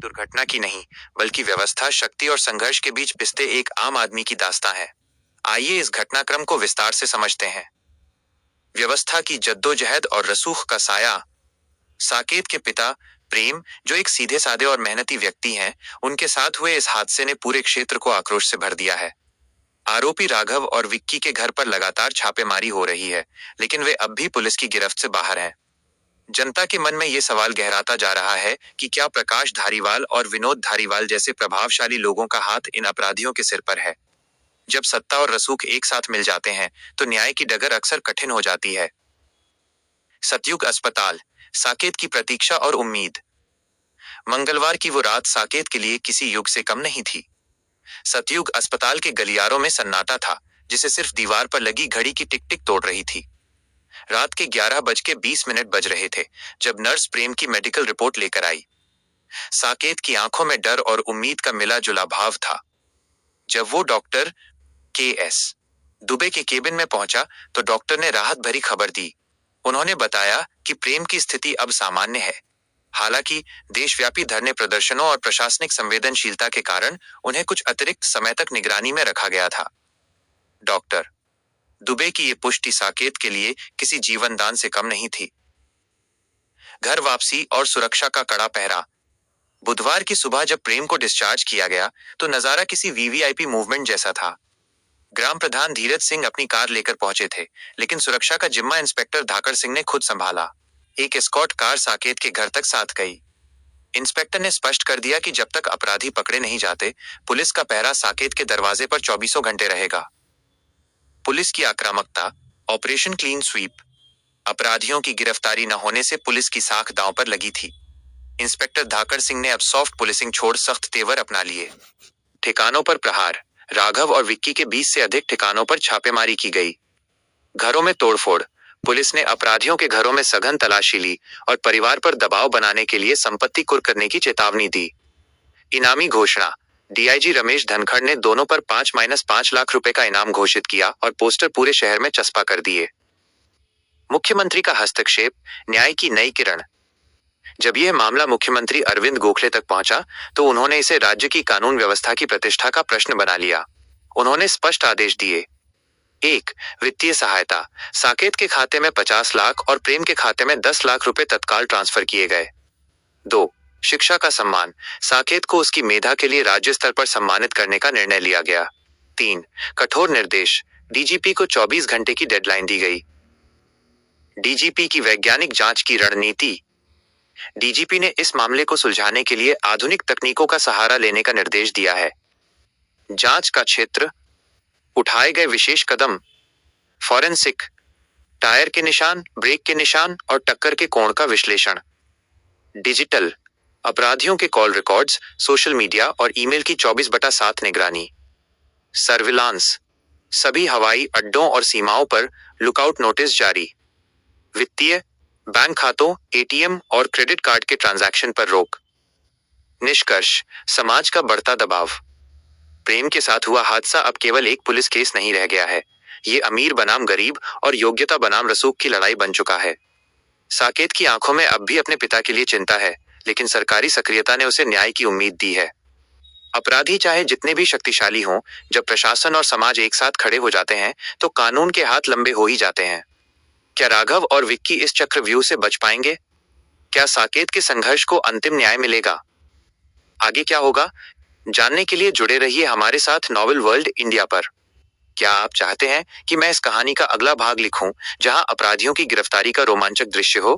दुर्घटना की नहीं, बल्कि व्यवस्था, शक्ति और संघर्ष के बीच पिसते एक आम आदमी की दास्तां है। आइए इस घटनाक्रम को विस्तार से समझते हैं। व्यवस्था की जद्दोजहद और रसूख का साया। साकेत के पिता प्रेम, जो एक सीधे साधे और मेहनती व्यक्ति हैं, उनके साथ हुए इस हादसे ने पूरे क्षेत्र को आक्रोश से भर दिया है। आरोपी राघव और विक्की के घर पर लगातार छापेमारी हो रही है, लेकिन वे अब भी पुलिस की गिरफ्त से बाहर हैं। जनता के मन में ये सवाल गहराता जा रहा है कि क्या प्रकाश धारीवाल और विनोद धारीवाल जैसे प्रभावशाली लोगों का हाथ इन अपराधियों के सिर पर है। जब सत्ता और रसूख एक साथ मिल जाते हैं, तो न्याय की डगर अक्सर कठिन हो जाती है। सतयुग अस्पताल, साकेत की प्रतीक्षा और उम्मीद। मंगलवार की वो रात साकेत के लिए किसी युग से कम नहीं थी। सतयुग अस्पताल के गलियारों में सन्नाटा था, जिसे सिर्फ दीवार पर लगी घड़ी की टिक टिक तोड़ रही थी। रात के 11:20 बज रहे थे जब नर्स प्रेम की मेडिकल रिपोर्ट लेकर आई। साकेत की आंखों में डर और उम्मीद का मिला जुला भाव था। जब वो डॉक्टर के.एस. दुबे के केबिन में पहुंचा, तो डॉक्टर ने राहत भरी खबर दी। उन्होंने बताया कि प्रेम की स्थिति अब सामान्य है। हालांकि देशव्यापी धरने प्रदर्शनों और प्रशासनिक संवेदनशीलता के कारण उन्हें कुछ अतिरिक्त समय तक निगरानी में रखा गया था। डॉक्टर दुबे की ये पुष्टि साकेत के लिए किसी जीवन दान से कम नहीं थी। घर वापसी और सुरक्षा का कड़ा पहरा। बुधवार की सुबह जब प्रेम को डिस्चार्ज किया गया, तो नजारा किसी वीवीआईपी मूवमेंट जैसा था। ग्राम प्रधान धीरज सिंह अपनी कार लेकर पहुंचे थे, लेकिन सुरक्षा का जिम्मा इंस्पेक्टर धाकर सिंह ने खुद संभाला। एक एस्कॉर्ट कार साकेत के घर तक साथ गई। इंस्पेक्टर ने स्पष्ट कर दिया कि जब तक अपराधी पकड़े नहीं जाते, पुलिस का पहरा साकेत के दरवाजे पर 24 घंटे रहेगा। पुलिस की आक्रामकता, ऑपरेशन क्लीन स्वीप। अपराधियों की गिरफ्तारी न होने से पुलिस की साख दांव पर लगी थी। इंस्पेक्टर धाकर सिंह ने अब सॉफ्ट पुलिसिंग छोड़ सख्त तेवर अपना लिए। ठिकानों पर प्रहार। राघव और विक्की के 20 से अधिक ठिकानों पर छापेमारी की गई। घरों में तोड़फोड़। पुलिस ने अपराधियों के घरों में सघन तलाशी ली और परिवार पर दबाव बनाने के लिए संपत्ति कुर्क करने की चेतावनी दी। इनामी घोषणा। डीआईजी रमेश धनखड़ ने दोनों पर 5-5 लाख रुपए का इनाम घोषित किया और पोस्टर पूरे शहर में चस्पा कर दिए। मुख्यमंत्री का हस्तक्षेप, न्याय की नई किरण। जब यह मामला मुख्यमंत्री अरविंद गोखले तक पहुंचा, तो उन्होंने इसे राज्य की कानून व्यवस्था की प्रतिष्ठा का प्रश्न बना लिया। उन्होंने स्पष्ट आदेश दिए। 1. वित्तीय सहायता। साकेत के खाते में 50 लाख और प्रेम के खाते में 10 लाख रुपए तत्काल ट्रांसफर किए गए। 2. शिक्षा का सम्मान। साकेत को उसकी मेधा के लिए राज्य स्तर पर सम्मानित करने का निर्णय लिया गया। 3. कठोर निर्देश। डीजीपी को 24 घंटे की डेडलाइन दी गई। डीजीपी की वैज्ञानिक जांच की रणनीति। डीजीपी ने इस मामले को सुलझाने के लिए आधुनिक तकनीकों का सहारा लेने का निर्देश दिया है। जांच का क्षेत्र, उठाए गए विशेष कदम, फॉरेंसिक, टायर के निशान, ब्रेक के निशान और टक्कर के कोण का विश्लेषण। डिजिटल, अपराधियों के कॉल रिकॉर्ड्स, सोशल मीडिया और ईमेल की 24/7 निगरानी। सर्विलांस, सभी हवाई अड्डों और सीमाओं पर लुकआउट नोटिस जारी। वित्तीय, बैंक खातों, एटीएम और क्रेडिट कार्ड के ट्रांजैक्शन पर रोक। निष्कर्ष, समाज का बढ़ता दबाव। प्रेम के साथ हुआ हादसा अब केवल एक पुलिस केस नहीं रह गया है। ये अमीर बनाम गरीब और योग्यता बनाम रसूख की लड़ाई बन चुका है। साकेत की आंखों में अब भी अपने पिता के लिए चिंता है, लेकिन सरकारी सक्रियता ने उसे न्याय की उम्मीद दी है। अपराधी चाहे जितने भी शक्तिशाली हों, जब प्रशासन और समाज एक साथ खड़े हो जाते हैं, तो कानून के हाथ लंबे हो ही जाते हैं। क्या राघव और विक्की इस चक्रव्यूह से बच पाएंगे? क्या साकेत के संघर्ष को अंतिम न्याय मिलेगा? आगे क्या होगा, जानने के लिए जुड़े रहिए हमारे साथ नॉवेल वर्ल्ड इंडिया पर। क्या आप चाहते हैं कि मैं इस कहानी का अगला भाग लिखूं, जहां अपराधियों की गिरफ्तारी का रोमांचक दृश्य हो?